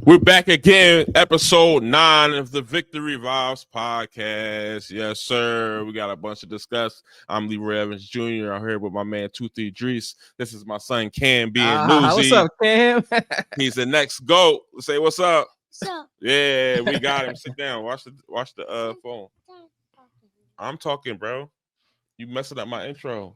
We're back again, episode 9 of the Victory Vibes podcast. Yes, sir. We got a bunch to discuss. I'm Leroy Evans Jr. I'm here with my man Toothy Drese. This is my son Cam being What's newsy. up, Cam? He's the next GOAT. Say what's up. So, Yeah, we got him. Sit down. Watch the phone. I'm talking, bro. You messing up my intro.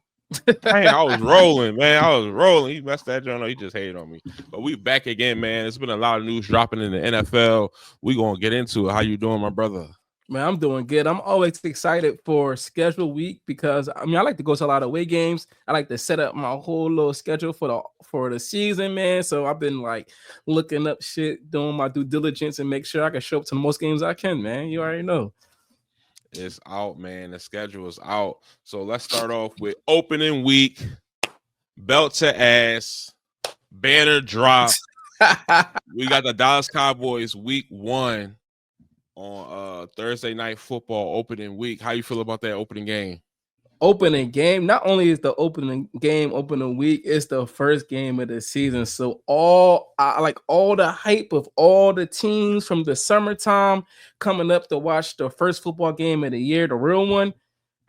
Man, I was rolling, man. I was rolling. He messed that joint up. He just hated on me. But we back again, man. It's been a lot of news dropping in the NFL. We gonna get into it. How you doing, my brother? Man, I'm doing good. I'm always excited for schedule week because I like to go to a lot of away games. I like to set up my whole little schedule for the season, man. So I've been like looking up shit, doing my due diligence, and make sure I can show up to the most games I can, man. You already know. It's out, man. The schedule is out. So let's start off with opening week. Belt to ass. Banner drop. We got the Dallas Cowboys week 1 on Thursday Night Football opening week. How you feel about that opening game? Opening game. Not only is the opening game opening week, it's the first game of the season. So all the hype of all the teams from the summertime coming up to watch the first football game of the year, the real one,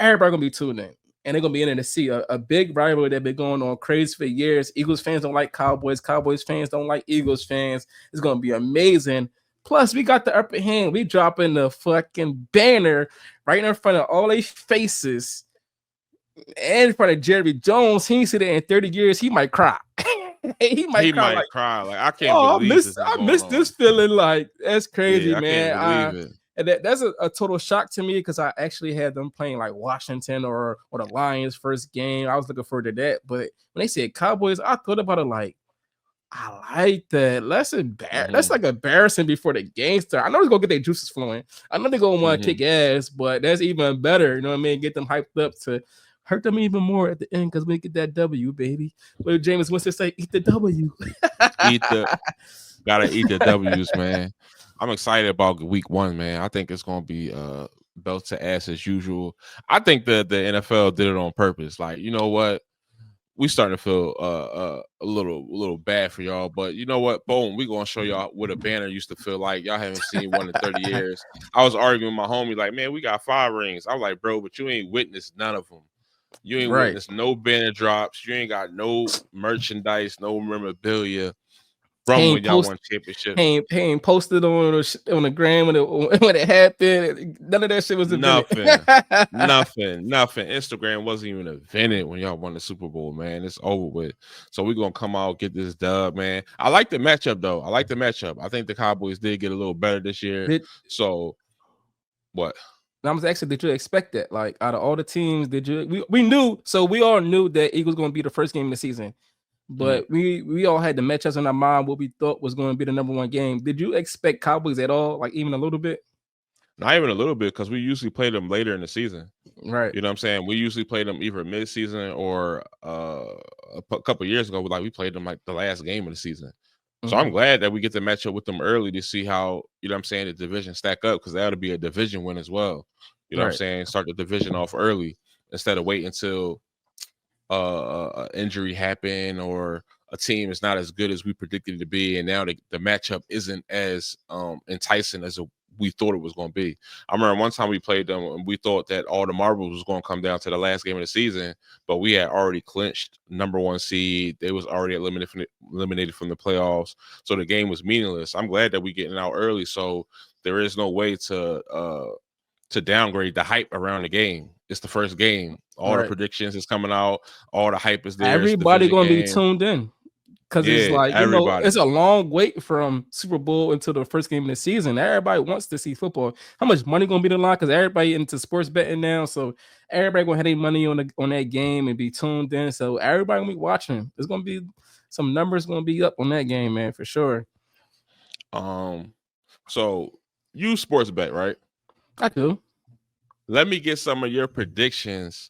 everybody gonna be tuned in. And they're gonna be in there to see a big rivalry that's been going on crazy for years. Eagles fans don't like Cowboys. Cowboys fans don't like Eagles fans. It's gonna be amazing. Plus, we got the upper hand. We dropping the fucking banner right in front of all these faces. And in front of Jerry Jones, he ain't seen it in 30 years. He might cry. he might cry. Like I can't believe I miss this feeling. Like that's crazy, yeah, man. I can't believe it. And that's a total shock to me because I actually had them playing like Washington or the Lions first game. I was looking forward to that. But when they said Cowboys, I thought about it like, I like that. That's like embarrassing before the game start. I know they're gonna get their juices flowing. I know they're gonna want to kick ass, but that's even better. You know what I mean? Get them hyped up to hurt them even more at the end because we get that W, baby. What did Jameis Winston say? Eat the W. Gotta eat the W's, man. I'm excited about week 1, man. I think it's gonna be belt to ass as usual. I think the NFL did it on purpose. Like, you know what? We starting to feel a little bad for y'all, but you know what? Boom, we gonna show y'all what a banner used to feel like. Y'all haven't seen one in 30 years. I was arguing with my homie, like, man, we got 5 rings. I'm like, bro, but you ain't witnessed none of them. You ain't witnessed no banner drops. You ain't got no merchandise, no memorabilia from when y'all won championship. He ain't posted on the gram when it happened. None of that shit was invented. Nothing. Instagram wasn't even invented when y'all won the Super Bowl, man. It's over with. So we're gonna come out, get this dub, man. I like the matchup though. I think the Cowboys did get a little better this year. So what? I was actually, did you expect that? Like, out of all the teams, did you? We knew, so we all knew that Eagles going to be the first game of the season, but we all had the matchups in our mind what we thought was going to be the number 1 game. Did you expect Cowboys at all? Like even a little bit? Not even a little bit, because we usually play them later in the season, right? You know what I'm saying? We usually play them either mid-season or a couple years ago. We played them like the last game of the season. So I'm glad that we get to match up with them early to see how, you know what I'm saying, the division stack up, because that'll be a division win as well. You know what I'm saying? Start the division off early instead of waiting until injury happen or a team is not as good as we predicted it to be, and now the matchup isn't as enticing as we thought it was going to be. I remember one time we played them and we thought that all the marbles was going to come down to the last game of the season, but we had already clinched number 1 seed. They was already eliminated from the playoffs, so the game was meaningless. I'm glad that we getting out early, so there is no way to downgrade the hype around the game. It's the first game. All the predictions is coming out. All the hype is there. Everybody going to be tuned in. Because it's like, it's a long wait from Super Bowl until the first game of the season. Everybody wants to see football. How much money going to be the line? Because everybody into sports betting now. So everybody going to have their money on that game and be tuned in. So everybody going to be watching. There's going to be some numbers going to be up on that game, man, for sure. So you sports bet, right? I do. Let me get some of your predictions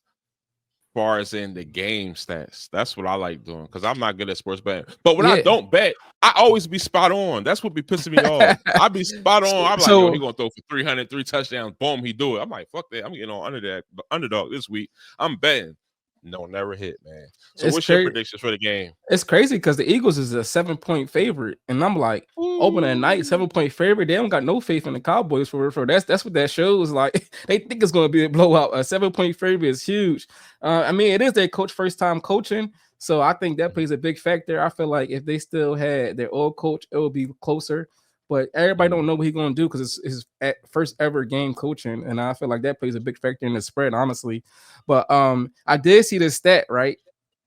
far as in the game stats. That's what I like doing, because I'm not good at sports betting. But when I don't bet, I always be spot on. That's what be pissing me off. I be spot on. I'm like, yo, he gonna throw for 300, 3 touchdowns. Boom, he do it. I'm like, fuck that. I'm getting on underdog this week. I'm betting. No, never hit, man. So It's what's your crazy. predictions for the game? It's crazy because the Eagles is a 7-point favorite, and I'm like, opening night, Ooh. 7-point favorite. They don't got no faith in the Cowboys for real. That's what that shows. Like they think it's going to be a blowout. A 7-point favorite is huge. I mean, it is their coach first time coaching, so I think that plays a big factor. I feel like if they still had their old coach, it would be closer. But everybody don't know what he's going to do because it's his first ever game coaching, and I feel like that plays a big factor in the spread, honestly. But I did see this stat, right?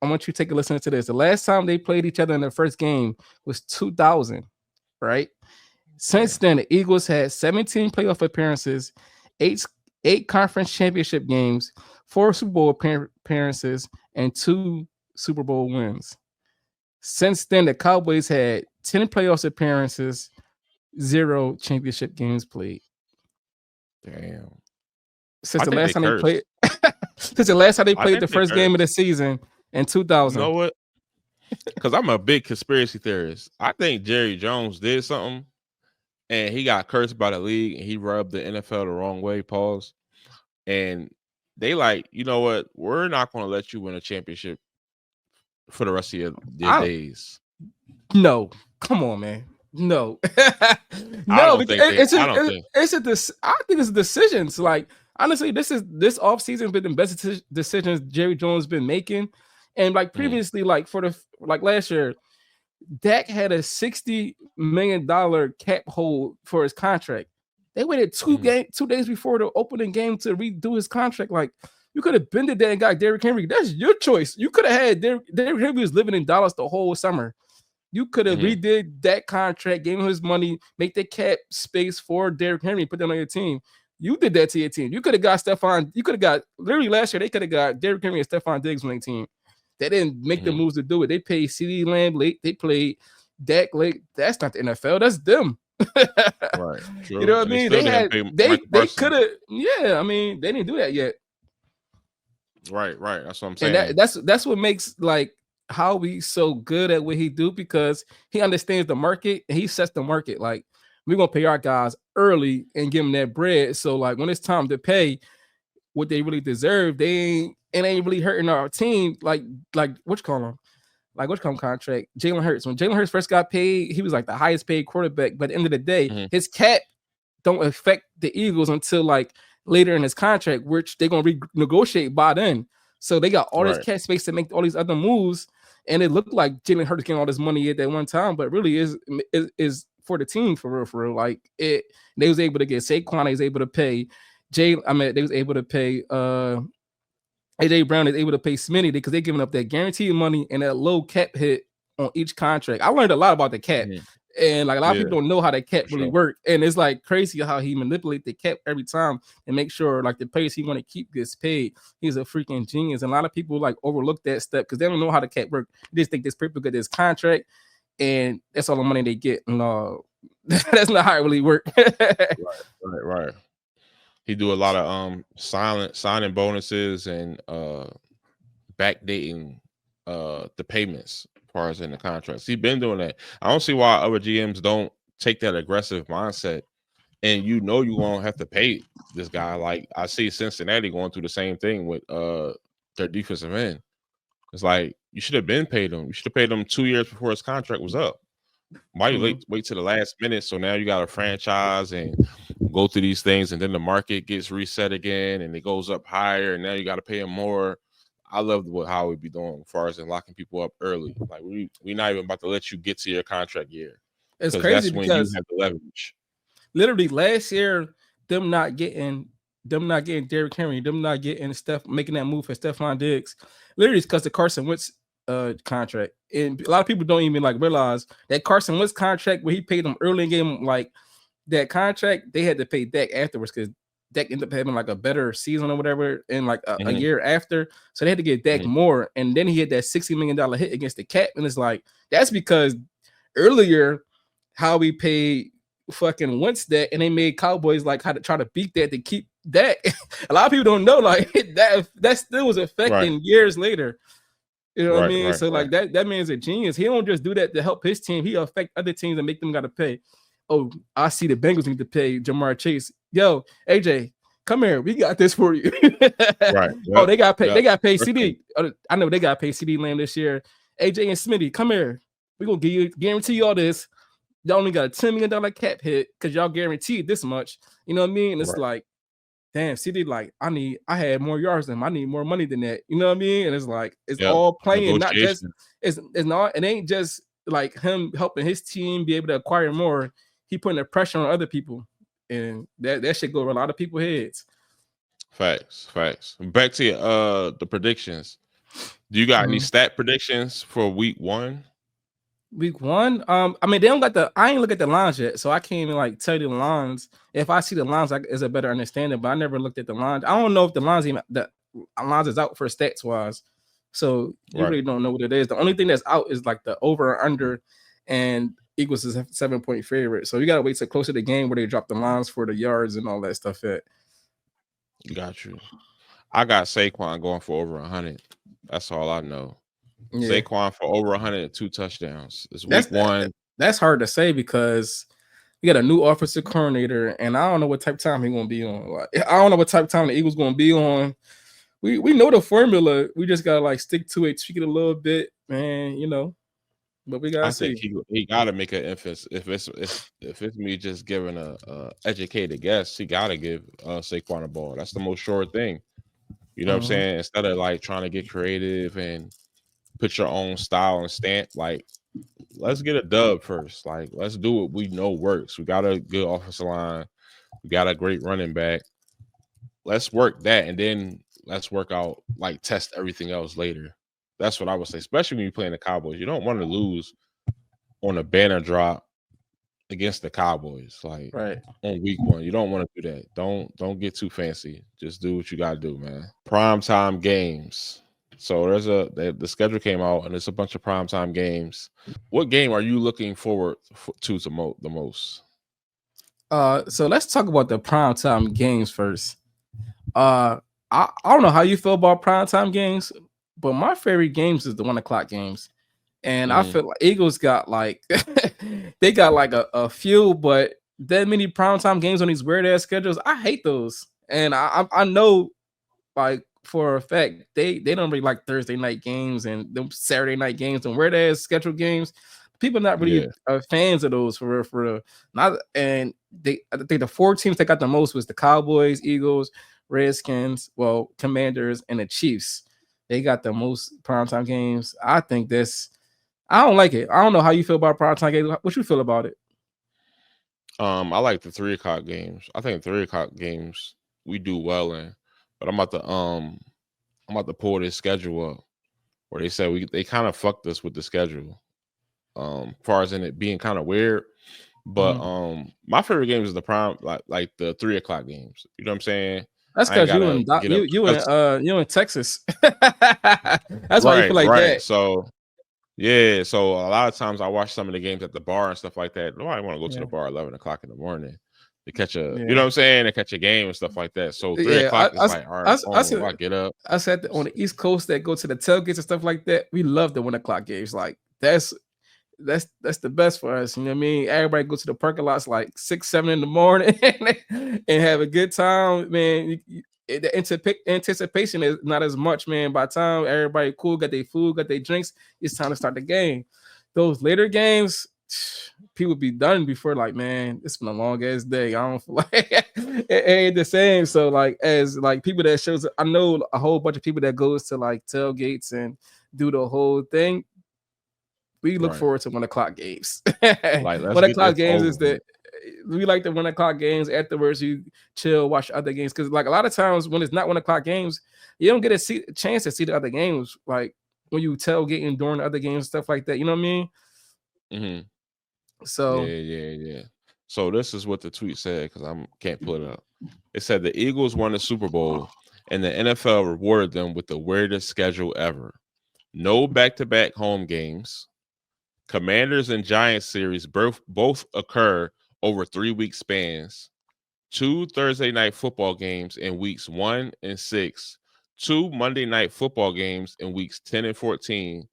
I want you to take a listen to this. The last time they played each other in their first game was 2000, right? Since Damn. then, the Eagles had 17 playoff appearances, eight eight conference championship games, 4 Super Bowl appearances, and 2 Super Bowl wins. Since then, the Cowboys had 10 playoffs appearances, 0 championship games played. Damn. Since I the think last they time they cursed. played, since the last time they I played think the they first game of the cursed. season in You 2000. know what? Because I'm a big conspiracy theorist. I think Jerry Jones did something and he got cursed by the league and he rubbed the NFL the wrong way, pause. And they like, you know what? We're not going to let you win a championship for the rest of your I days. No, come on, man. No, I no, don't because think they, it's I a, don't think. it's a this. I think it's decisions. Like honestly, this offseason has been the best decisions Jerry Jones been making, and like Mhm, previously, like for the like last year, Dak had a $60 million cap hold for his contract. They waited mhm, 2 days before the opening game to redo his contract. Like you could have bended that and got Derrick Henry. That's your choice. You could have had Derrick Henry was living in Dallas the whole summer. You could have mhm, redid that contract, gave him his money, make the cap space for Derrick Henry, put that on your team. You did that to your team. You could have got Stephon. You could have got literally last year. They could have got Derrick Henry and Stephon Diggs on their team. They didn't make the mhm. moves to do it. They paid CeeDee Lamb late. They played Dak late. That's not the NFL. That's them. Right. You know True. what I And they mean? still They didn't had pay they Michael they Parsons. could have. Yeah, I mean they didn't do that yet. Right. Right. That's what I'm And saying. that's what makes like how we so good at what he do because he understands the market and he sets the market. Like we're gonna pay our guys early and give them that bread. So like when it's time to pay what they really deserve, it ain't really hurting our team. Like what you call him? Like what you call him contract? Jalen Hurts. When Jalen Hurts first got paid, he was like the highest paid quarterback. But at the end of the day, Mhm, his cap don't affect the Eagles until like later in his contract, which they're gonna renegotiate by then. So they got all this right. cap space to make all these other moves, and it looked like Jalen Hurts getting all this money at that one time, but really is for the team for real, for real. Like it, they was able to get Saquon, they was able to pay Jay. I mean, they was able to pay AJ Brown is able to pay Smitty because they're giving up that guaranteed money and that low cap hit on each contract. I learned a lot about the cap. Mhm. And like a lot of Yeah, people don't know how that cap for really sure. work. And it's like crazy how he manipulate the cap every time and make sure like the players he want to keep gets paid. He's a freaking genius. And a lot of people like overlook that step because they don't know how the cap work. They just think this people get this contract and that's all the money they get. No, that's not how it really work. Right. Right. He do a lot of silent signing bonuses and backdating the payments as far as in the contracts. He's been doing that. I don't see why other GMs don't take that aggressive mindset. And you know you're gonna have to pay this guy. Like I see Cincinnati going through the same thing with their defensive end. It's like you should have been paid him. You should have paid him 2 years before his contract was up. Why you Mhm. wait to the last minute? So now you got a franchise and go through these things, and then the market gets reset again, and it goes up higher, and now you got to pay him more. I love what how we be doing as far as in locking people up early. Like we not even about to let you get to your contract year It's because crazy that's when you because have the leverage. literally last year, them not getting Derrick Henry, them not getting Steph making that move for Stephon Diggs, literally because the Carson Wentz contract. And a lot of people don't even like realize that Carson Wentz contract where he paid them early in game, like that contract, they had to pay Dak afterwards because Dak ended up having like a better season or whatever in like a Mhm, year after. So they had to get Dak mhm. more. And then he had that $60 million hit against the cap. And it's like that's because earlier how we paid fucking Wentz that, and they made Cowboys like how to try to beat that to keep that. A lot of people don't know like that still was Right, affecting years later. You know what I right, mean? right, So right. like that man's a genius. He don't just do that to help his team. He affect other teams and make them gotta pay. Oh, I see the Bengals need to pay Jamar Chase. Yo, AJ, come here, we got this for you. Right. Oh, Yep. they got paid. They Yep. got paid First thing. CD. I know they got paid CD Lamb this year. AJ and Smitty, come here. We gonna guarantee you all this. Y'all only got a $10 million cap hit because y'all guaranteed this much. You know what I mean? And it's Right. like, damn, CD, like, I had more yards than him. I need more money than that. You know what I mean? And it's like, it's Yep. all playing, not just Negotiation. it's not, it ain't just like him helping his team be able to acquire more. He putting the pressure on other people. And that should go over a lot of people's heads. Facts. Back to the predictions. Do you got any stat predictions for week 1? Week 1, I mean, they don't got I ain't look at the lines yet, so I can't even like tell you the lines. If I see the lines, is a better understanding. But I never looked at the lines. I don't know if the lines is out for stats wise, so you really don't know what it is. The only thing that's out is like the over or under, and Eagles is a 7-point favorite. So you gotta wait till closer to the game where they drop the lines for the yards and all that stuff. Got you. I got Saquon going for over 100. That's all I know. Yeah. Saquon for over 102 touchdowns. It's week 1. That's hard to say because we got a new offensive coordinator, and I don't know what type of time he's gonna be on. Like, I don't know what type of time the Eagles gonna be on. We know the formula. We just gotta like stick to it, tweak it a little bit, man. You know, but we gotta see. I think he gotta make an emphasis. If it's me just giving a educated guess, he gotta give Saquon the ball. That's the most sure thing. You know what I'm saying? Instead of like trying to get creative and put your own style and stamp, like let's get a dub first. Like let's do what we know works. We got a good offensive line. We got a great running back. Let's work that, and then let's work out, like test everything else later. That's what I would say, especially when you're playing the Cowboys. You don't want to lose on a banner drop against the Cowboys, like on week 1. You don't want to do that. Don't get too fancy. Just do what you got to do, man. Primetime games. So there's the schedule came out, and there's a bunch of primetime games. What game are you looking forward to the most? So let's talk about the primetime games first. I don't know how you feel about primetime games, but my favorite games is the 1 o'clock games. And I feel like Eagles got like they got like a few, but that many primetime games on these weird ass schedules, I hate those. And I know like for a fact they don't really like Thursday night games and them Saturday night games and weird ass scheduled games. People not really fans of those for not. And I think the 4 teams that got the most was the Cowboys, Eagles, Redskins, Commanders, and the Chiefs. They got the most primetime games. I think I don't like it. I don't know how you feel about primetime games. What you feel about it? I like the 3 o'clock games. I think 3 o'clock games we do well in, but I'm about to pull this schedule up where they said they kind of fucked us with the schedule. Far as in it being kind of weird. But my favorite games is the prime, like the 3 o'clock games. You know what I'm saying? That's because you in Texas. That's why you feel like that. So yeah, so a lot of times I watch some of the games at the bar and stuff like that. Nobody want to go to the bar at 11 o'clock in the morning to catch you know what I'm saying, to catch a game and stuff like that. So 3 o'clock is like, all right, I get up. I said on the East Coast that go to the tailgates and stuff like that. We love the 1 o'clock games. Like that's the best for us. You know what I mean? Everybody go to the parking lots like 6, 7 in the morning and have a good time, man. The anticipation is not as much, man. By the time everybody cool, got their food, got their drinks, it's time to start the game. Those later games, people be done before, like, man, it's been a long ass day. I don't feel like it ain't the same. So, like, as like people that shows, I know a whole bunch of people that goes to like tailgates and do the whole thing. We look forward to 1 o'clock games. Like 1 o'clock games is that we like the 1 o'clock games. Afterwards, you chill, watch other games. Because like a lot of times when it's not 1 o'clock games, you don't get a chance to see the other games. Like when you tailgating during the other games, stuff like that. You know what I mean? Mm-hmm. So yeah. So this is what the tweet said, because I can't pull it up. It said the Eagles won the Super Bowl and the NFL rewarded them with the weirdest schedule ever. No back-to-back home games. Commanders and Giants series both occur over 3-week spans. 2 Thursday night football games in weeks 1 and 6. 2 Monday night football games in weeks 10 and 14.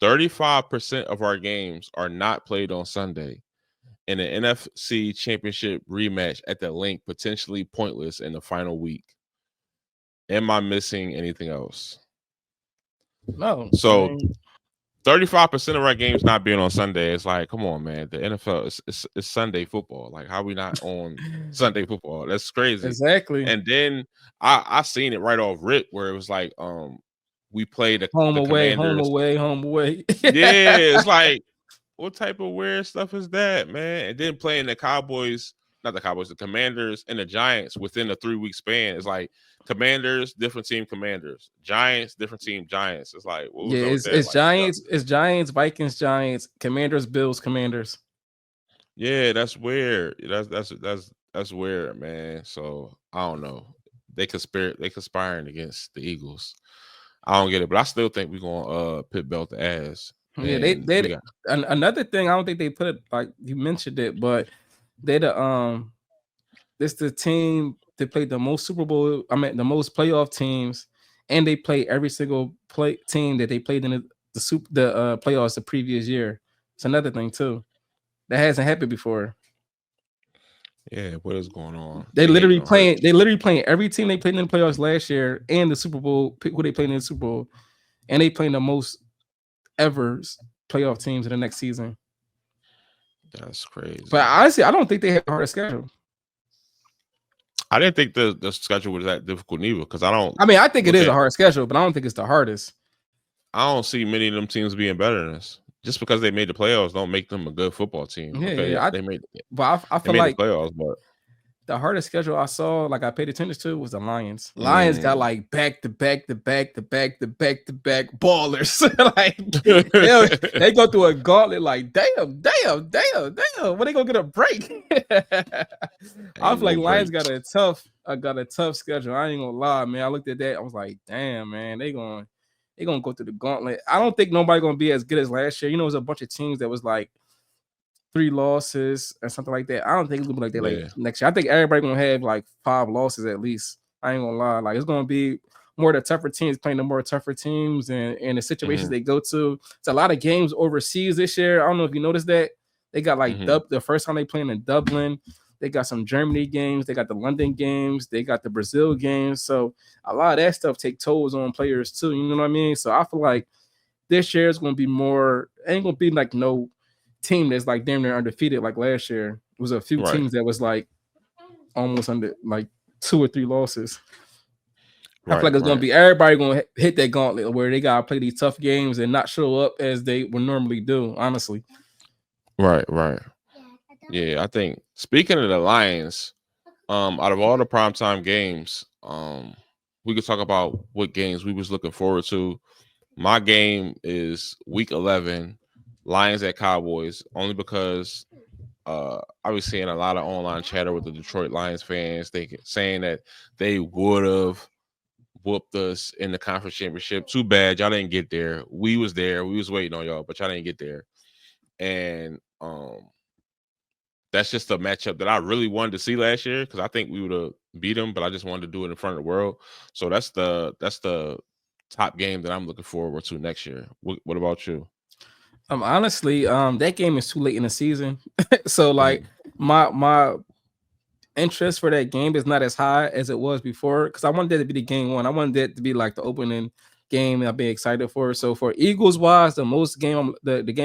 35% of our games are not played on Sunday. and an NFC Championship rematch at the link potentially pointless in the final week. Am I missing anything else? No, So I mean, 35% of our games not being on Sunday. It's like, come on, man. The NFL is Sunday football. Like, how we not on Sunday football? That's crazy. exactly. And then I seen it right off rip where it was like, we played Home the away, home Commanders. away, home away. Yeah, it's like, what type of weird stuff is that, man? And then playing the Cowboys, not the Cowboys, the Commanders and the Giants within a 3-week span. It's like Commanders, different team Commanders, Giants, different team Giants. It's like, what Yeah, was up with that? it's Like, Giants, Vikings, Giants, Commanders, Bills, Commanders. yeah, that's weird. That's weird, man. So I don't know. They conspiring against the Eagles. I don't get it, but I still think we're gonna pit belt the ass. Yeah, And we got another thing. I don't think they put it like you mentioned it, but they this the team that played the most Super Bowl. I mean, the most playoff teams, and they play every single play team that they played in the playoffs the previous year. It's another thing too that hasn't happened before. yeah, what is going on? They They hating literally on Hurt. playing. They literally playing every team they played in the playoffs last year and the Super Bowl. Who they played in the Super Bowl, and they playing the most ever playoff teams in the next season. That's crazy. But honestly, I don't think they have a harder schedule. I didn't think the schedule was that difficult either because I mean, I think it is a hard schedule, but I don't think it's the hardest. I don't see many of them teams being better than us. Just because they made the playoffs don't make them a good football team. Yeah, Okay, yeah. they made But I they feel made like the playoffs, but the hardest schedule I saw, like I paid attention to, was the Lions. Lions got like back to back to back to back to back to back ballers. Like they go through a gauntlet. Like damn. When they gonna get a break? I feel like no Lions breaks. got a tough schedule. I ain't gonna lie, man. I looked at that. I was like, damn, man. They gonna go through the gauntlet. I don't think nobody gonna be as good as last year. You know, it was a bunch of teams that was like 3 losses or something like that. I don't think it's gonna be like that like next year. I think everybody gonna have like 5 losses at least. I ain't gonna lie. Like it's gonna be more the tougher teams playing the more tougher teams and the situations they go to. It's a lot of games overseas this year. I don't know if you noticed that. They got like the first time they playing in Dublin. They got some Germany games. They got the London games. They got the Brazil games. So a lot of that stuff take tolls on players too. You know what I mean? So I feel like this year is gonna be more. Ain't gonna be like no team that's like damn near undefeated like last year. It was a few teams that was like almost under like 2 or 3 losses. I feel like it's gonna be everybody gonna hit that gauntlet where they gotta play these tough games and not show up as they would normally do. Honestly, Right. Yeah, I think speaking of the Lions, out of all the primetime games, we could talk about what games we was looking forward to. My game is week 11, Lions at Cowboys, only because I was seeing a lot of online chatter with the Detroit Lions fans. They saying that they would have whooped us in the conference championship. Too bad y'all didn't get there. We was there. We was waiting on y'all, but y'all didn't get there. And that's just a matchup that I really wanted to see last year because I think we would have beat them, but I just wanted to do it in front of the world. So that's the top game that I'm looking forward to next year. What about you? Honestly, that game is too late in the season. So like my interest for that game is not as high as it was before because I wanted that to be the game one. I wanted that to be like the opening game and I've been excited for. So for Eagles wise, the game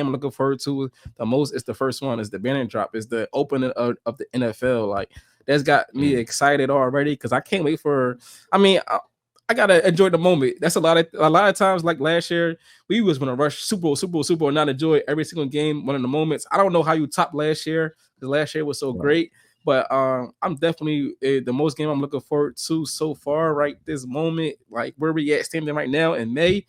I'm looking forward to the most is the first one, is the banner drop, is the opening of the NFL. Like that's got me excited already because I can't wait for. I mean, I gotta enjoy the moment. That's a lot of times. Like last year, we was gonna rush Super Bowl, and not enjoy every single game. One of the moments. I don't know how you top last year because last year was so great. But I'm definitely the most game I'm looking forward to so far, right this moment, like where we at standing right now in May.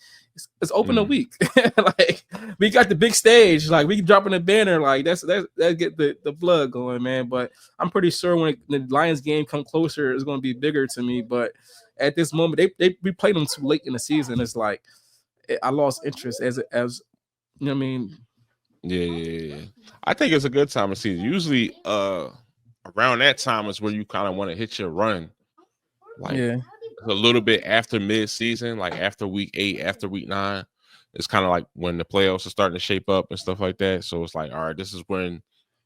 It's open a week. Like we got the big stage, like we dropping a banner, like that's get the blood going, man. But I'm pretty sure when the Lions game come closer, it's gonna be bigger to me. But at this moment, we played them too late in the season. It's like I lost interest as you know what I mean. Yeah. I think it's a good time of season. Usually, around that time is where you kind of want to hit your run, like a little bit after mid-season, like after week 8, after week 9. It's kind of like when the playoffs are starting to shape up and stuff like that. So it's like, all right, this is when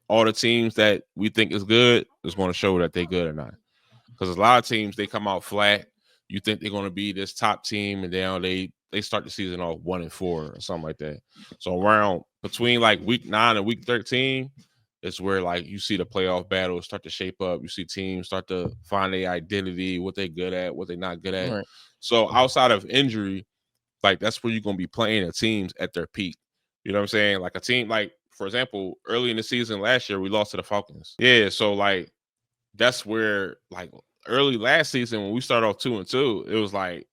all the teams that we think is good is going to show that they're good or not. Because a lot of teams they come out flat. You think they're going to be this top team, and then they start the season off 1-4 or something like that. So around between like week 9 and week 13, it's where like you see the playoff battles start to shape up. You see teams start to find their identity, what they're good at, what they're not good at. Right. So outside of injury, like that's where you're gonna be playing the teams at their peak. You know what I'm saying? Like a team, like for example, early in the season last year, we lost to the Falcons. Yeah, so like that's where like early last season when we started off 2-2, it was like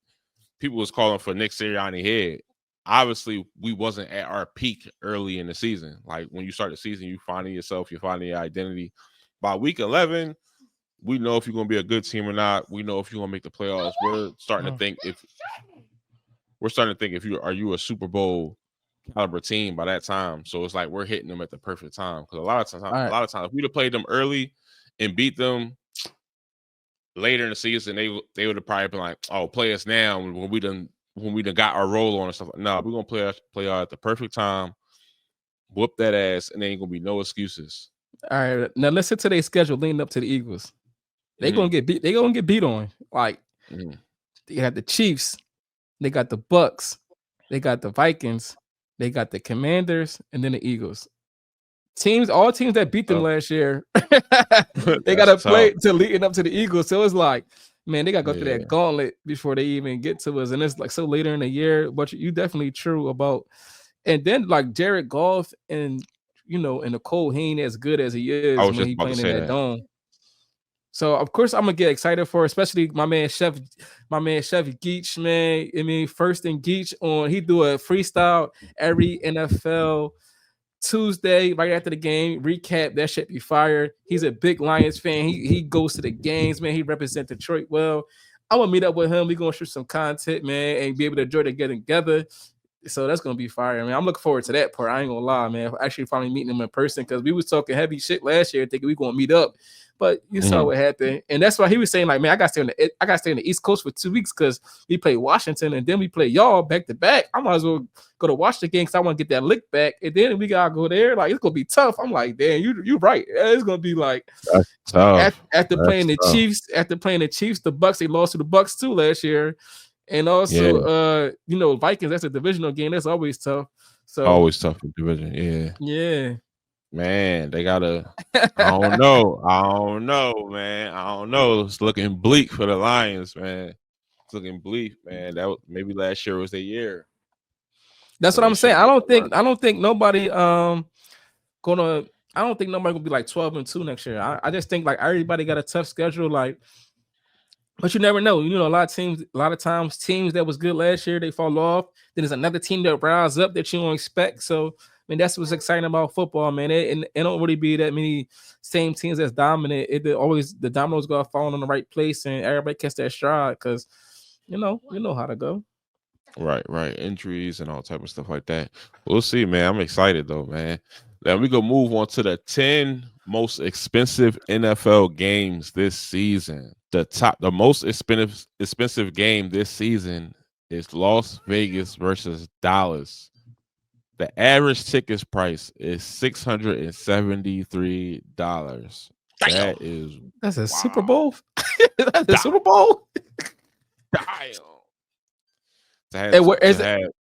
people was calling for Nick Sirianni head. Obviously, we wasn't at our peak early in the season. Like when you start the season, you finding yourself, you're finding your identity. By week 11, we know if you're going to be a good team or not. We know if you're going to make the playoffs. We're starting to think if you a Super Bowl caliber team by that time. So it's like we're hitting them at the perfect time because a lot of times if we'd have played them early and beat them later in the season, they would have probably been like, "Oh, play us now when we done got our roll on and stuff." No, we're gonna play out at the perfect time, whoop that ass, and there ain't gonna be no excuses. All right, now listen to their schedule leading up to the Eagles. They gonna get beat. They gonna get beat on. Like they got the Chiefs, they got the Bucks, they got the Vikings, they got the Commanders, and then the Eagles. All teams that beat them last year, they got to play to leading up to the Eagles. So it's like, man, they got to go through that gauntlet before they even get to us. And it's like so later in the year, but you definitely true about. And then like Jared Goff and and Nicole Hain as good as he is when he playing in that dome. So of course I'm gonna get excited for, especially my man Chef Geach, man. I mean, first and Geach he do a freestyle every NFL Tuesday, right after the game, recap. That shit be fired. He's a big Lions fan. He goes to the games, man. He represents Detroit well. I'm gonna meet up with him. We're gonna shoot some content, man, and be able to enjoy together. So that's gonna be fire. I mean, I'm looking forward to that part. I ain't gonna lie, man. Actually, finally meeting him in person because we was talking heavy shit last year, thinking we gonna meet up. But you saw what happened, and that's why he was saying, like, man, I got to stay on the East Coast for 2 weeks because we play Washington and then we play y'all back to back. I might as well go to watch the game because I want to get that lick back, and then we gotta go there. Like it's gonna be tough. I'm like, damn, you right. It's gonna be like after playing the Chiefs, the Bucks, they lost to the Bucks too last year, and also Vikings. That's a divisional game. That's always tough. So always tough in division. Yeah. Man, they gotta. I don't know, man. I don't know. It's looking bleak for the Lions, man. It's looking bleak, man. Maybe last year was their year. That's what I'm saying. I don't think nobody gonna be like 12-2 next year. I just think like everybody got a tough schedule, like, but you never know. A lot of times teams that was good last year, they fall off. Then there's another team that rise up that you don't expect. So I mean, that's what's exciting about football, man. It don't really be that many same teams that's dominant. Always the dominoes go falling in the right place, and everybody catch that stride because you know how to go. Right. Injuries and all type of stuff like that. We'll see, man. I'm excited though, man. Then we go move on to the 10 most expensive NFL games this season. The most expensive game this season is Las Vegas versus Dallas. The average ticket price is $673. That's a Super Bowl. That's a Super Bowl. And where is it?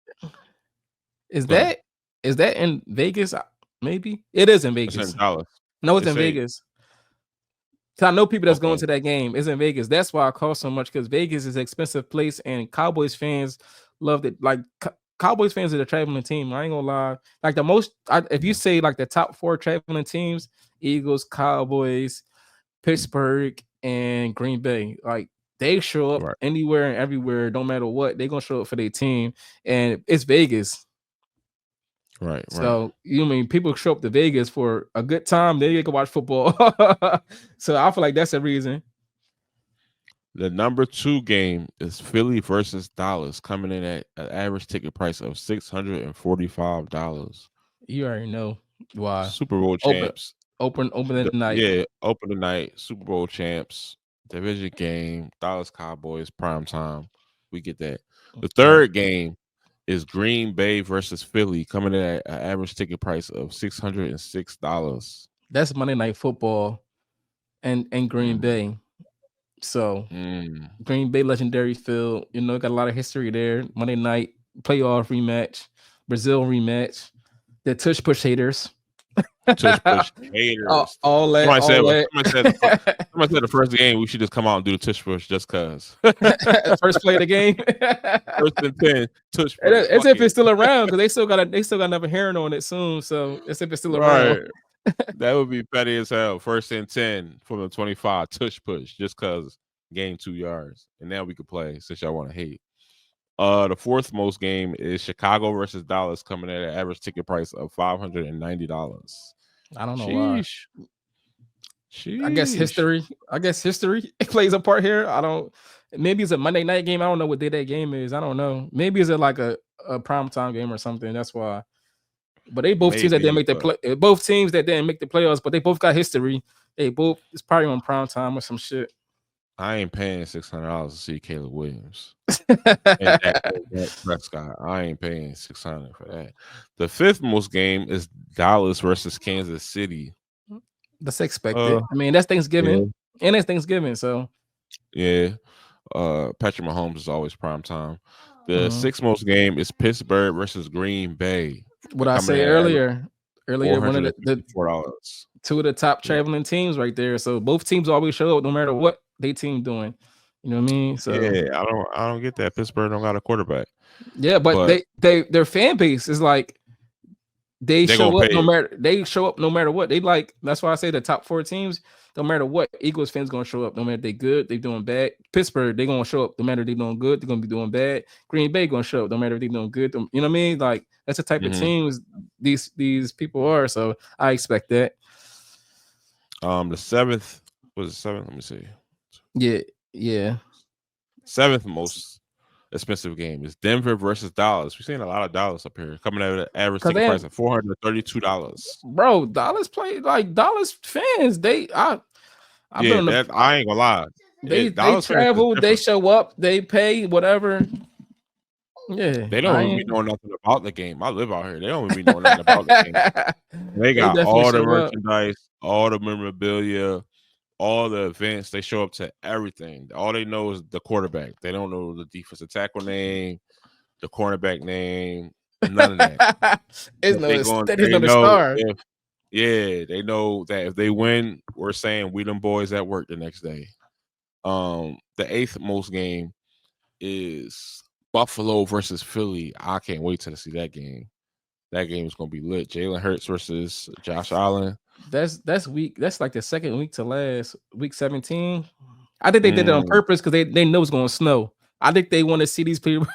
Is that in Vegas? Maybe it is in Vegas. It's in Dallas. No, it's in Vegas. I know people that's going to that game. It's in Vegas. That's why it costs so much because Vegas is an expensive place, and Cowboys fans love it. Like Cowboys fans are the traveling team. I ain't gonna lie. Like if you say like the top 4 traveling teams: Eagles, Cowboys, Pittsburgh, and Green Bay. Like they show up anywhere and everywhere, no matter what. They're gonna show up for their team, and it's Vegas. Right. So you mean people show up to Vegas for a good time, then they can watch football. So I feel like that's a reason. The number 2 game is Philly versus Dallas, coming in at an average ticket price of $645. You already know why. Super Bowl champs. Open the night. Yeah, open the night. Super Bowl champs. Division game. Dallas Cowboys prime time. We get that. The third game is Green Bay versus Philly, coming in at an average ticket price of $606. That's Monday Night Football and Green Bay. So Green Bay legendary field, got a lot of history there. Monday night playoff rematch, Brazil rematch, the tush push haters. Tush push haters. all that. Somebody said the first game we should just come out and do the tush push just cause. First play of the game. First and 10, tush push. As if it's still around, because they still got another hearing on it soon. So as if it's still around. That would be petty as hell. First and 10 from the 25, tush push, just cause gain 2 yards. And now we could play since y'all want to hate. The fourth most game is Chicago versus Dallas, coming at an average ticket price of $590. I don't know why. Sheesh. I guess history plays a part here. Maybe it's a Monday night game. I don't know what day that game is. I don't know. Maybe it's like a primetime game or something. That's why. But they both teams that didn't make both teams that didn't make the playoffs, but they both got history. It's probably on primetime or some shit. I ain't paying $600 to see Caleb Williams and that Prescott. I ain't paying $600 for that. The fifth most game is Dallas versus Kansas City. That's expected. I mean, that's Thanksgiving, and it's Thanksgiving, so yeah. Patrick Mahomes is always prime time. The sixth most game is Pittsburgh versus Green Bay. What I say earlier, one of the $4. Two of the top traveling teams right there. So both teams always show up no matter what they team doing. You know what I mean? So yeah, I don't get that. Pittsburgh don't got a quarterback. Yeah, but their fan base is like they show up no matter what. They like, that's why I say the top 4 teams, no matter what, Eagles fans gonna show up no matter if they good, they doing bad. Pittsburgh, they gonna show up no matter if they doing good, they're gonna be doing bad. Green Bay gonna show up no matter if they doing good. You know what I mean? Like that's the type of teams these people are. So I expect that. The seventh was the seventh. Let me see. Yeah. Seventh most expensive game is Denver versus Dallas. We're seeing a lot of Dallas up here coming at an average ticket price of $432. Bro, Dallas play like Dallas fans. I ain't gonna lie. They travel, they show up, they pay whatever. Yeah, they don't even be knowing nothing about the game. I live out here. They don't even be knowing nothing about the game. They got all the merchandise, all the memorabilia, all the events. They show up to everything. All they know is the quarterback. They don't know the defensive tackle name, the cornerback name, none of that. They know the star. They know that if they win, we're saying we them boys at work the next day. The eighth most game is Buffalo versus Philly. I can't wait to see that game. That game is gonna be lit. Jalen Hurts versus Josh Allen. That's like the second week to last, week 17. I think they did it on purpose because they know it's gonna snow. I think they want to see these people.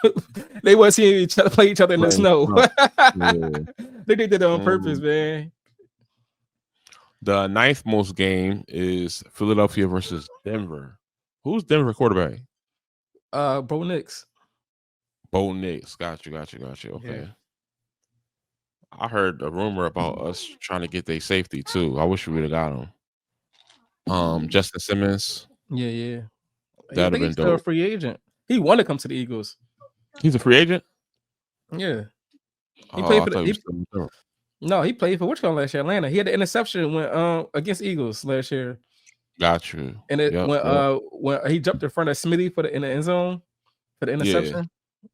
They want to see each other play each other in the snow. I think they did it on purpose, man. The ninth most game is Philadelphia versus Denver. Who's Denver quarterback? Bo Nix. Bo Nix. Got you. Okay. Yeah. I heard a rumor about us trying to get their safety too. I wish we would have got him. Justin Simmons. Yeah. That'd have been dope. Still a free agent. He wanted to come to the Eagles. He's a free agent? Yeah. He played for No, he played for last year, Atlanta. He had the interception when against Eagles last year. Got you. And when he jumped in front of Smithy in the end zone for the interception.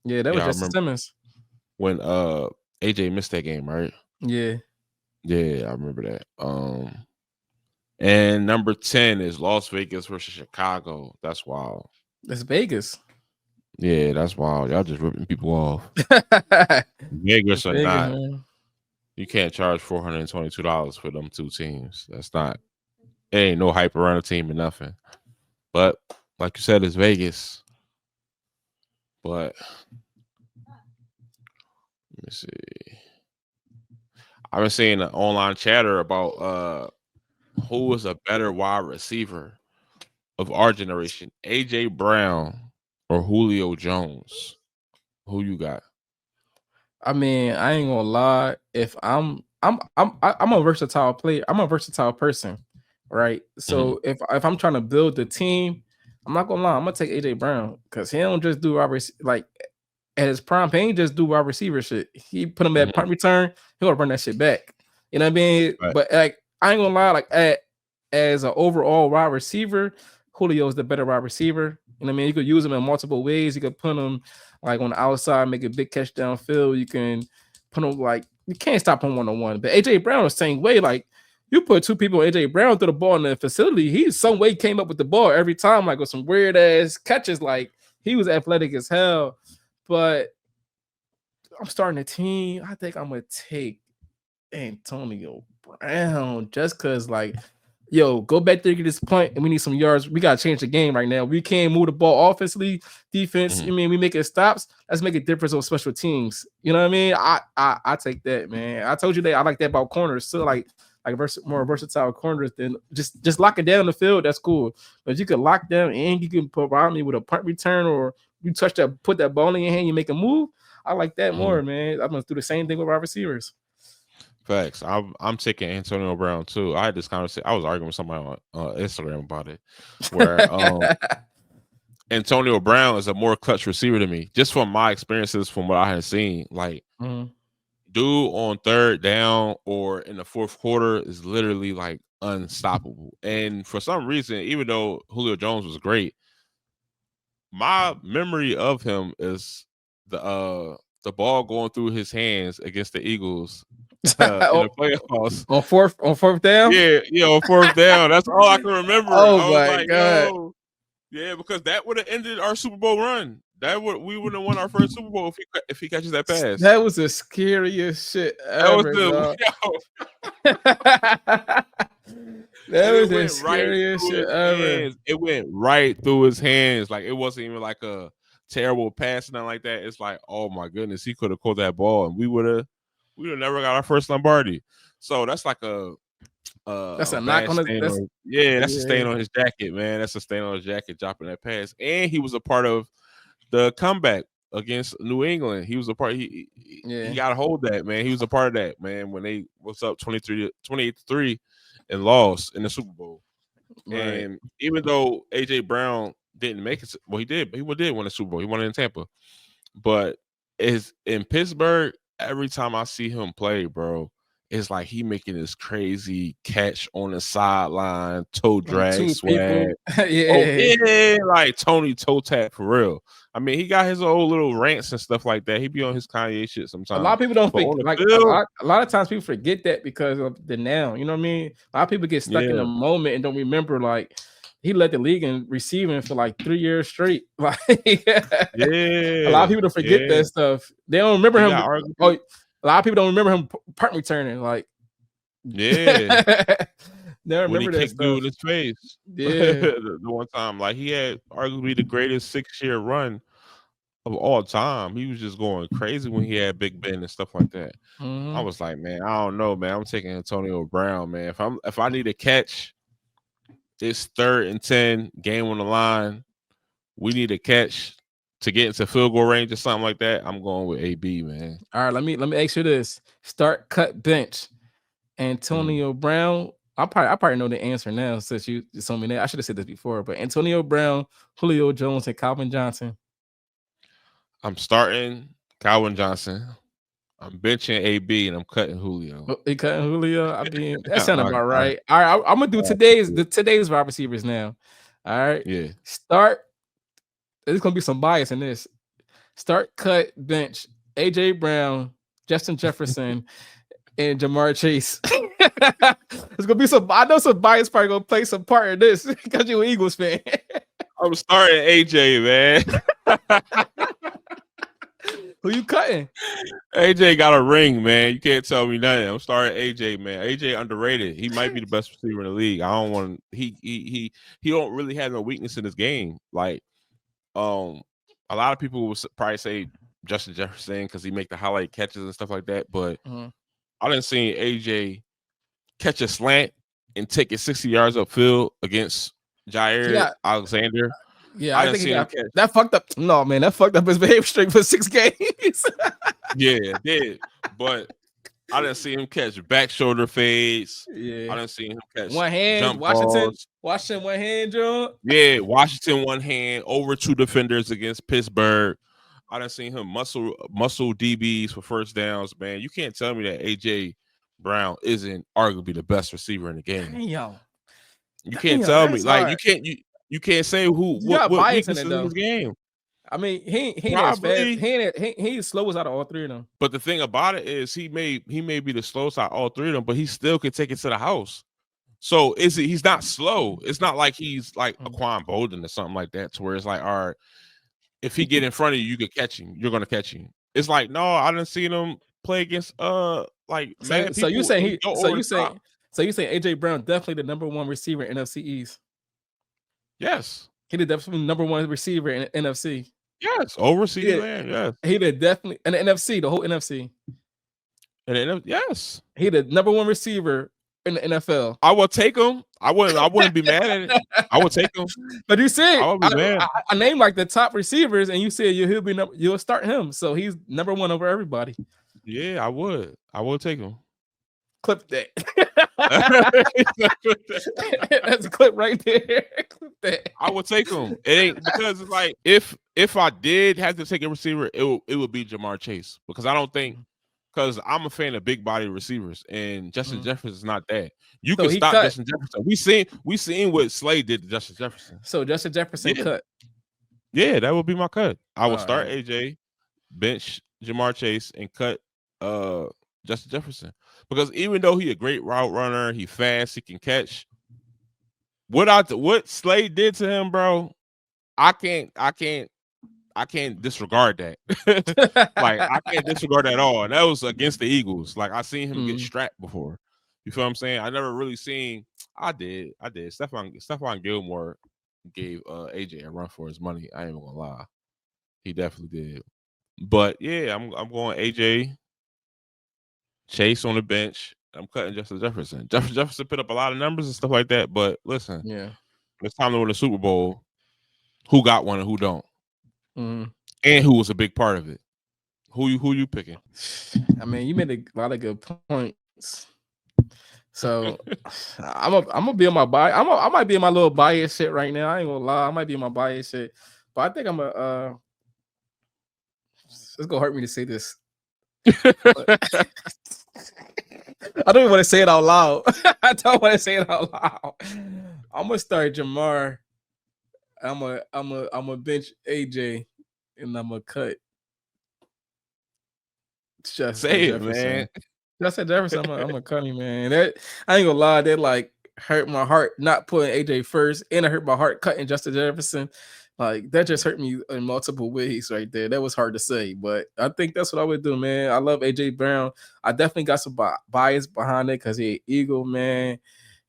Yeah, that was Justin Simmons. When AJ missed that game, right? Yeah, I remember that. And number 10 is Las Vegas versus Chicago. That's wild. That's Vegas. Yeah, that's wild. Y'all just ripping people off. Vegas or not, man. You can't charge $422 for them two teams. That's not. There ain't no hype around the team or nothing. But like you said, it's Vegas. But let me see. I've been seeing an online chatter about who is a better wide receiver of our generation, AJ Brown or Julio Jones. Who you got? I mean, I ain't gonna lie. If I'm a versatile player, I'm a versatile person, right? So if I'm trying to build the team, I'm not gonna lie. I'm gonna take AJ Brown because he don't just do like at his prime. He ain't just do wide receiver shit. He put him at punt return. He gonna run that shit back. You know what I mean? Right. But like I ain't gonna lie, like as an overall wide receiver, Julio is the better wide receiver. You know what I mean? You could use him in multiple ways. You could put him like on the outside, make a big catch downfield. You can put him like you can't stop him 1-on-1. But AJ Brown the same way. Like you put two people, AJ Brown through the ball in the facility, he some way came up with the ball every time, like with some weird ass catches. Like he was athletic as hell. But I'm starting a team. I think I'm gonna take Antonio Brown just because, like, yo, go back there, get this punt, and we need some yards. We gotta change the game right now. We can't move the ball offensively, defense. I mean, we make it stops. Let's make a difference on special teams. You know what I mean? I take that, man. I told you that I like that about corners. So like more versatile corners than just lock it down the field. That's cool. But you can lock down and you can provide me with a punt return or you put that ball in your hand, you make a move. I like that more, man. I'm gonna do the same thing with our receivers. Facts. I'm taking Antonio Brown too. I had this conversation. I was arguing with somebody on Instagram about it, where Antonio Brown is a more clutch receiver to me, just from my experiences, from what I had seen. Like, dude on third down or in the fourth quarter is literally like unstoppable. And for some reason, even though Julio Jones was great, my memory of him is the ball going through his hands against the Eagles in the playoffs. On fourth down? Yeah, on fourth down. That's all I can remember. Oh I was my like, God. yo, yeah, because that would have ended our Super Bowl run. We would have won our first Super Bowl if he catches that pass. That was the scariest shit ever. That was the scariest shit ever. It went right through his hands. Like, it wasn't even like a terrible pass, nothing like that. It's like, oh my goodness, he could have caught that ball, and we would have never got our first Lombardi. So that's like that's a knock on his. That's a stain on his jacket, man. That's a stain on his jacket, dropping that pass. And he was a part of the comeback against New England. He was a part. He got to hold that, man. He was a part of that, man. When they was up 28-3 and lost in the Super Bowl. Right. And even though AJ Brown didn't make it, well, he did. He did win the Super Bowl. He won it in Tampa. But in Pittsburgh, every time I see him play, bro, it's like he making this crazy catch on the sideline, toe drag, swag. Like Tony toe tap for real. I mean, he got his old little rants and stuff like that. He be on his Kanye shit sometimes. A lot of people don't think, like a lot of times people forget that because of the now. You know what I mean? A lot of people get stuck in a moment and don't remember, like, he led the league in receiving for like 3 years straight. Like, a lot of people don't forget that stuff. They don't remember him. A lot of people don't remember him punt returning. Like, they don't remember that kicked stuff. dude in his face. The one time, like, he had arguably the greatest 6-year run of all time. He was just going crazy when he had Big Ben and stuff like that. I was like, man, I don't know, man. I'm taking Antonio Brown, man. If I need a catch, it's 3rd and 10, game on the line. We need a catch to get into field goal range or something like that. I'm going with AB, man. All right, let me ask you this: start, cut, bench. Antonio Brown. I probably know the answer now since you told me that. I should have said this before, but Antonio Brown, Julio Jones, and Calvin Johnson. I'm starting Calvin Johnson. I'm benching AB and I'm cutting Julio. You cutting Julio? I mean, that sounds about right. All right, I'm gonna do today's wide receivers now. All right. Yeah. Start. There's gonna be some bias in this. Start, cut, bench. AJ Brown, Justin Jefferson, and Jamar Chase. There's gonna be some. I know some bias probably gonna play some part in this because you're an Eagles fan. I'm starting AJ, man. Who you cutting? AJ got a ring, man. You can't tell me nothing. I'm starting AJ, man. AJ underrated. He might be the best receiver in the league. I don't want. He don't really have no weakness in his game. Like, a lot of people will probably say Justin Jefferson because he make the highlight catches and stuff like that. But I didn't see AJ catch a slant and take it 60 yards upfield against Jair Alexander. Yeah, I think that fucked up. No, man, that fucked up his behavior streak for 6 games. Yeah, it did. But I didn't see him catch back shoulder fades. Yeah, I didn't see him catch one hand. Jump Washington one hand, John. Yeah, Washington one hand over 2 defenders against Pittsburgh. I done seen him muscle DBs for first downs, man. You can't tell me that AJ Brown isn't arguably the best receiver in the game. Damn, You can't tell me that's like hard. you can't say who You got what bias in it weaknesses in though. his game. I mean, he ain't as fast. Probably. He ain't slowest out of all three of them. But the thing about it is he may be the slowest out of all three of them, but he still can take it to the house. So he's not slow. It's not like he's like Aquan Bolden or something like that, to where it's like, all right, if he get in front of you, you could catch him. You're gonna catch him. It's like, no, I didn't see him play against like mad So you people. saying so you saying AJ Brown definitely the number one receiver in NFC East? Yes. He the definitely number one receiver in NFC. Yes. Over CD Lamb. Yes. He the definitely in the NFC, the whole NFC. And yes. He the number one receiver in the NFL. I will take him. I wouldn't be mad at it. I would take him. But you said I named like the top receivers, and you said you'll start him. So he's number one over everybody. Yeah, I would. I will take him. Clip that. That's a clip right there. Clip that. I would take him. It ain't because it's like if I did have to take a receiver, it would be Jamar Chase, because I don't think, because I'm a fan of big body receivers, and Justin Jefferson is not that. You can stop Justin Jefferson. We seen what Slade did to Justin Jefferson. So Justin Jefferson cut. Yeah, that would be my cut. I would start AJ, bench Jamar Chase, and cut Justin Jefferson, because even though he a great route runner, he fast, he can catch. What Slade did to him, bro, I can't disregard that. Like, I can't disregard that at all. And that was against the Eagles. Like, I seen him get strapped before. You feel what I'm saying? I never really seen. I did. Stephon Gilmore gave AJ a run for his money. I ain't even gonna lie. He definitely did. But yeah, I'm going AJ, Chase on the bench. I'm cutting Justin Jefferson. Jefferson put up a lot of numbers and stuff like that. But listen, it's time to win the Super Bowl. Who got one and who don't? And who was a big part of it? Who you picking? I mean, you made a lot of good points. So I'm gonna be on my bias. I might be in my little bias shit right now. I ain't gonna lie. I might be in my bias shit, but I think I'm a. It's gonna hurt me to say this. I don't even want to say it out loud. I don't want to say it out loud. I'm gonna start Jamar. I'm a bench AJ, and I'm gonna cut. Say it, man. Justin Jefferson. I'm gonna cut him, man. That I ain't gonna lie. That like hurt my heart not putting AJ first, and it hurt my heart cutting Justin Jefferson. Like, that just hurt me in multiple ways right there. That was hard to say, but I think that's what I would do, man. I love AJ Brown. I definitely got some bias behind it because he's an Eagle, man.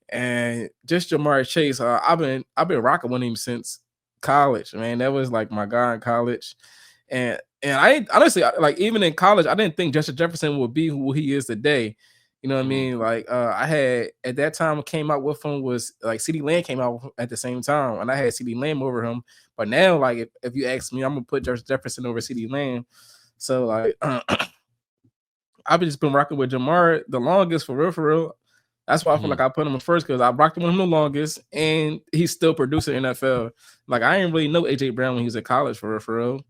And just Jamar Chase, I've been rocking with him since college, man. That was like my guy in college. And I honestly, like, even in college, I didn't think Justin Jefferson would be who he is today. You know what I mean? Like, I had at that time came out with him was like CeeDee Lamb came out at the same time, and I had CeeDee Lamb over him. But now, like, if you ask me, I'm gonna put Justin Jefferson over CeeDee Lamb. So like, I've just been rocking with Jamar the longest, for real. That's why I feel like I put him in first, because I rocked with him the longest, and he's still producing NFL. Like, I didn't really know AJ Brown when he was in college, for real.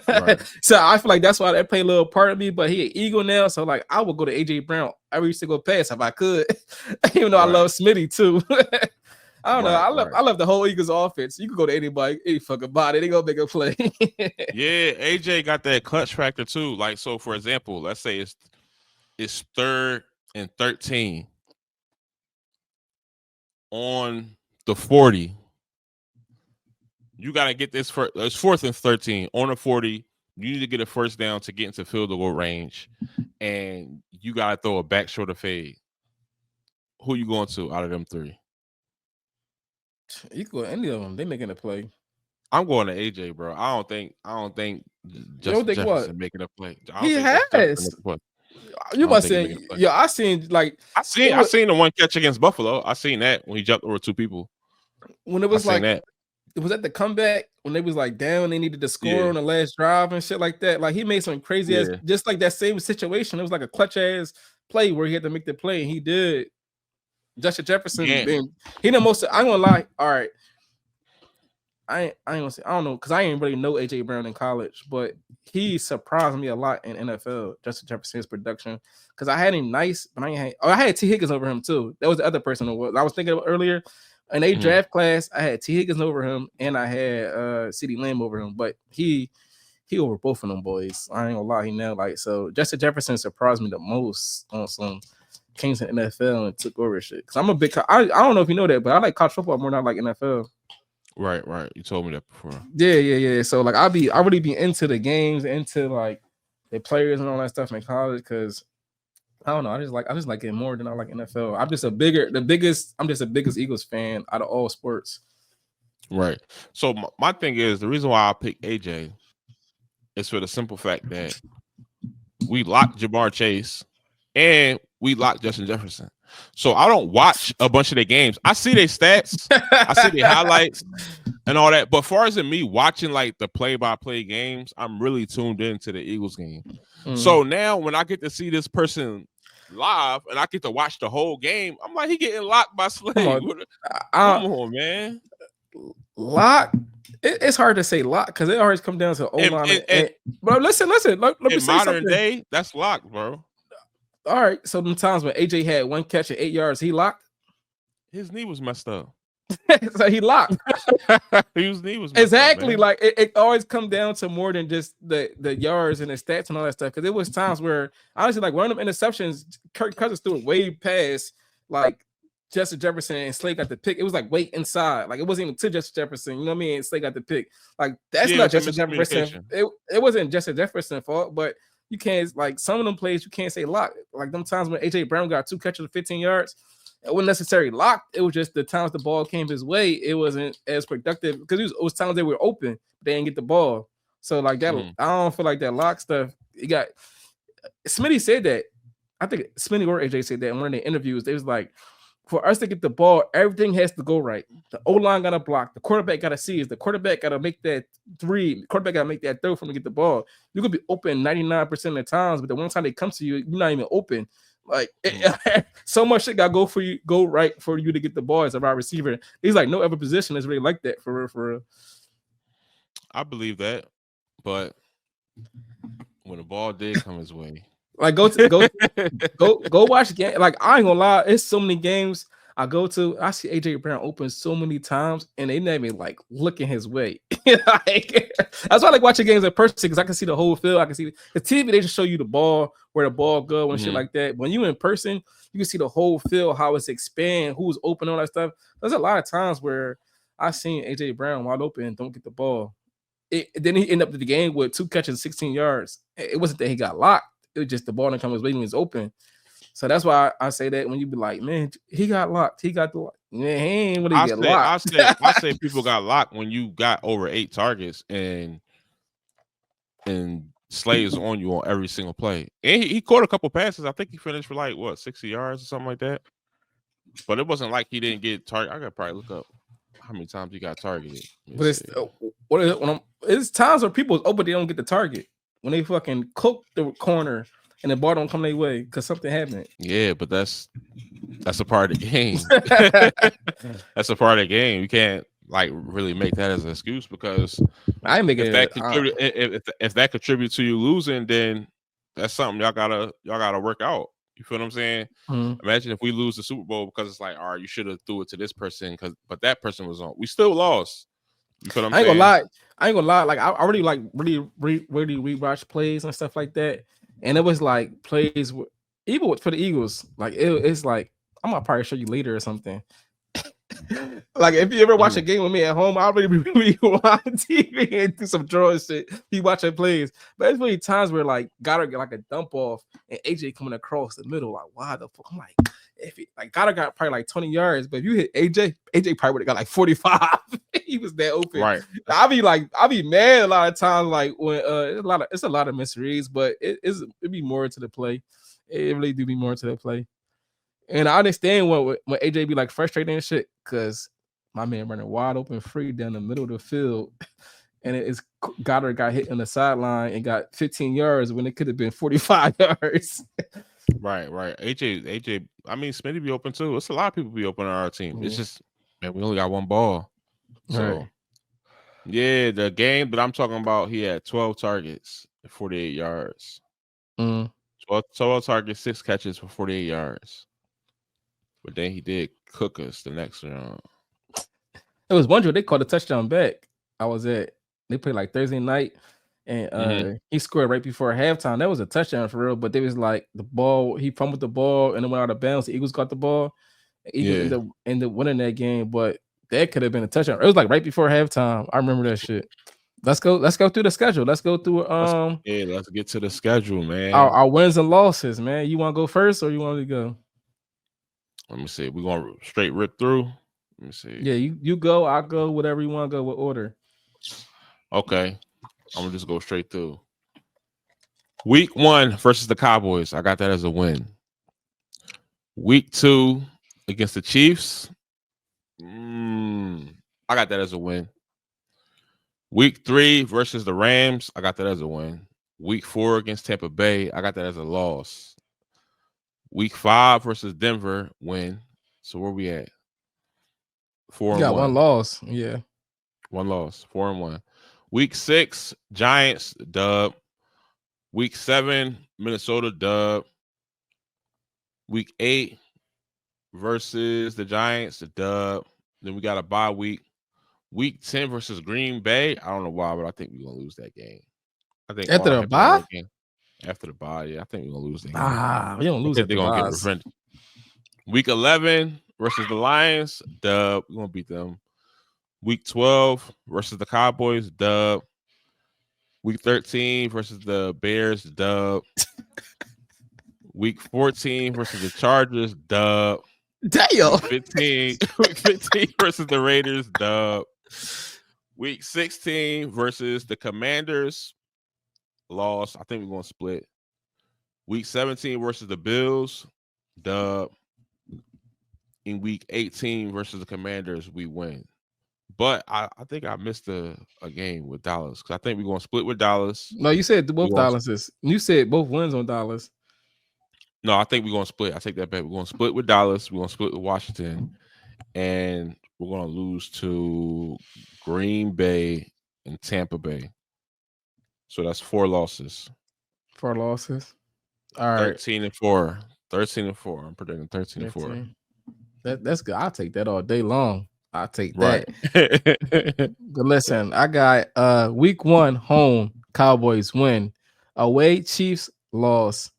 Right. So I feel like that's why that played a little part of me. But he an Eagle now, so like I would go to AJ Brown every single pass if I could, even though I love Smitty too. I don't know. I love the whole Eagles offense. You can go to anybody, any fucking body, they gonna make a play. Yeah, AJ got that clutch factor too. Like, so for example, let's say it's 3rd and 13 on the 40. You got to get this for it's 4th and 13 on the 40. You need to get a first down to get into field goal range, and you got to throw a back shoulder fade. Who you going to out of them 3? You can go to any of them. They making a play. I'm going to AJ, bro. I don't think Justin Jefferson making a play. He has. You must say, yeah. I seen the one catch against Buffalo. I seen that when he jumped over 2 people. When it was like that. It was at the comeback when they was like down, they needed to score on the last drive and shit like that. Like, he made some crazy ass, just like that same situation. It was like a clutch ass play where he had to make the play, and he did. Justin Jefferson, he the most. I'm gonna lie. All right, ain't gonna say I don't know because I ain't really know AJ Brown in college, but he surprised me a lot in NFL. Justin Jefferson's production because I had him nice, but I had T Higgins over him too. That was the other person I was thinking of earlier. In a draft class, I had T Higgins over him and I had CeeDee Lamb over him, but he over both of them boys. I ain't gonna lie, he now like so. Justin Jefferson surprised me the most on some came to the NFL and took over shit. Cause I'm a big. I don't know if you know that, but I like college football more than I like NFL. Right. You told me that before. Yeah. So like I really be into the games, into like the players and all that stuff in college. Cause I don't know. I just like it more than I like NFL. I'm just a biggest Eagles fan out of all sports. Right. So my thing is the reason why I pick AJ is for the simple fact that we locked Jamar Chase and we locked Justin Jefferson. So I don't watch a bunch of their games. I see their stats, I see their highlights and all that. But as far as in me watching like the play-by-play games, I'm really tuned into the Eagles game. So now when I get to see this person live and I get to watch the whole game, I'm like, he getting locked by Slade. Come on, man. Lock. It's hard to say lock because it always comes down to O-line. But listen. Let me say modern something. Day, that's locked, bro. All right. So them times when AJ had one catch at 8 yards, he locked. His knee was messed up. So he locked. His knee was messed exactly up, like it always come down to more than just the yards and the stats and all that stuff. Because it was times where honestly, like one of them interceptions, Kirk Cousins threw it way past like Justin Jefferson and Slade got the pick. It was like way inside. Like it wasn't even to Justin Jefferson. You know what I mean? And Slade got the pick. Like that's not Justin Jefferson. It wasn't Justin Jefferson's fault, but you can't like some of them plays you can't say lock. Like them times when AJ Brown got 2 catches of 15 yards, it wasn't necessarily locked. It was just the times the ball came his way, it wasn't as productive because it was times they were open, they didn't get the ball. So like that, I don't feel like that lock stuff. You got Smitty said that. I think Smitty or AJ said that in one of the interviews. They was like, for us to get the ball, everything has to go right. The O-line got to block. The quarterback got to seize. The quarterback got to make that three. The quarterback got to make that throw for him to get the ball. You could be open 99% of the times, but the one time they come to you, you're not even open. Like so much shit got to go right for you to get the ball as a wide receiver. He's like no other position is really like that for real. I believe that, but when the ball did come his way. Like go watch the game. Like I ain't gonna lie, it's so many games I go to. I see AJ Brown open so many times, and they never like looking his way. Like, that's why I like watching games in person because I can see the whole field. I can see the TV. They just show you the ball, where the ball go and shit like that. When you in person, you can see the whole field, how it's expand, who's open, all that stuff. There's a lot of times where I seen AJ Brown wide open and don't get the ball. Then he ended up the game with 2 catches, 16 yards. It wasn't that he got locked. It was just the ball didn't come his way when he was open. So that's why I say that when you be like, man, he got locked. He got the lock. Man, he ain't really get locked. I say people got locked when you got over 8 targets and Slade is on you on every single play. And he caught a couple passes. I think he finished for like 60 yards or something like that. But it wasn't like he didn't get targeted. I gotta probably look up how many times he got targeted. But it's times where people open, they don't get the target. When they fucking cook the corner and the ball don't come their way because something happened. Yeah, but that's a part of the game. That's a part of the game. You can't like really make that as an excuse because I ain't making if that contributes to you losing, then that's something y'all gotta work out. You feel what I'm saying? Imagine if we lose the Super Bowl because it's like, all right, you should have threw it to this person but that person was on. We still lost. You feel what I'm saying? I ain't gonna lie. Like I already like really rewatch plays and stuff like that, and it was like plays even for the Eagles. Like it's like I'm gonna probably show you later or something. Like if you ever watch a game with me at home, I'll really go on TV and do some drawing shit. Be watching plays, but it's really times where like Goddard get like a dump off and AJ coming across the middle. Like why the fuck? I'm like, if he, like Goddard got probably like 20 yards, but if you hit AJ probably would have got like 45. He was that open. Right. I'll be mad a lot of times. Like when it's a lot of misreads, but it be more to the play. It really do be more to the play. And I understand when AJ be like frustrated and shit, because my man running wide open free down the middle of the field, and it's Goddard got hit on the sideline and got 15 yards when it could have been 45 yards. Right. AJ. I mean, Smitty be open too. It's a lot of people be open on our team. It's just, man, we only got one ball. So, Yeah, the game that I'm talking about, he had 12 targets, 48 yards. Mm. 12 targets, 6 catches for 48 yards. But then he did cook us the next round. It was one drill they called a touchdown back. I was at they played like Thursday night, and he scored right before halftime. That was a touchdown for real. But they was like the ball, he fumbled the ball and it went out of bounds. The Eagles got the ball. The Eagles Yeah. ended winning that game, but that could have been a touchdown. It was like right before halftime. I remember that shit. Let's go through the schedule. Let's go through Let's get to the schedule, man. our wins and losses, man. You want to go first or you want to go? Let me see. We're going to straight rip through. Let me see. Yeah, you go, I'll go, whatever you want to go with order. Okay. I'm going to just go straight through. Week 1 versus the Cowboys. I got that as a win. Week 2 against the Chiefs. I got that as a win. Week 3 versus the Rams. I got that as a win. Week 4 against Tampa Bay. I got that as a loss. Week 5 versus Denver. Win. So where we at? 4-1. You got one loss. Yeah. One loss. 4-1. Week 6, Giants, dub. Week 7, Minnesota, dub. Week 8 versus the Giants, the dub. Then we got a bye week. Week 10 versus Green Bay. I don't know why, but I think we're going to lose that game. I think after the bye? After the bye, yeah. I think we're going to lose that game. We don't lose it. They're going to get revenge. Week 11 versus the Lions, dub. We're going to beat them. Week 12 versus the Cowboys, dub. Week 13 versus the Bears, dub. Week 14 versus the Chargers, dub. Damn. Week 15 versus the Raiders, dub. Week 16 versus the Commanders, loss. I think we're going to split. Week 17 versus the Bills, dub. In week 18 versus the Commanders, we win. But I think I missed a game with Dallas because I think we're going to split with Dallas. No, you said both Dallases. You said both wins on Dallas. No, I think we're going to split. I take that back. We're going to split with Dallas. We're going to split with Washington. And we're going to lose to Green Bay and Tampa Bay. So that's 4 losses. 4 losses. All right. 13-4. 13-4. I'm predicting 13-4. That's good. I'll take that all day long. I'll take that. But listen, I got week 1 home, Cowboys win. Away, Chiefs loss.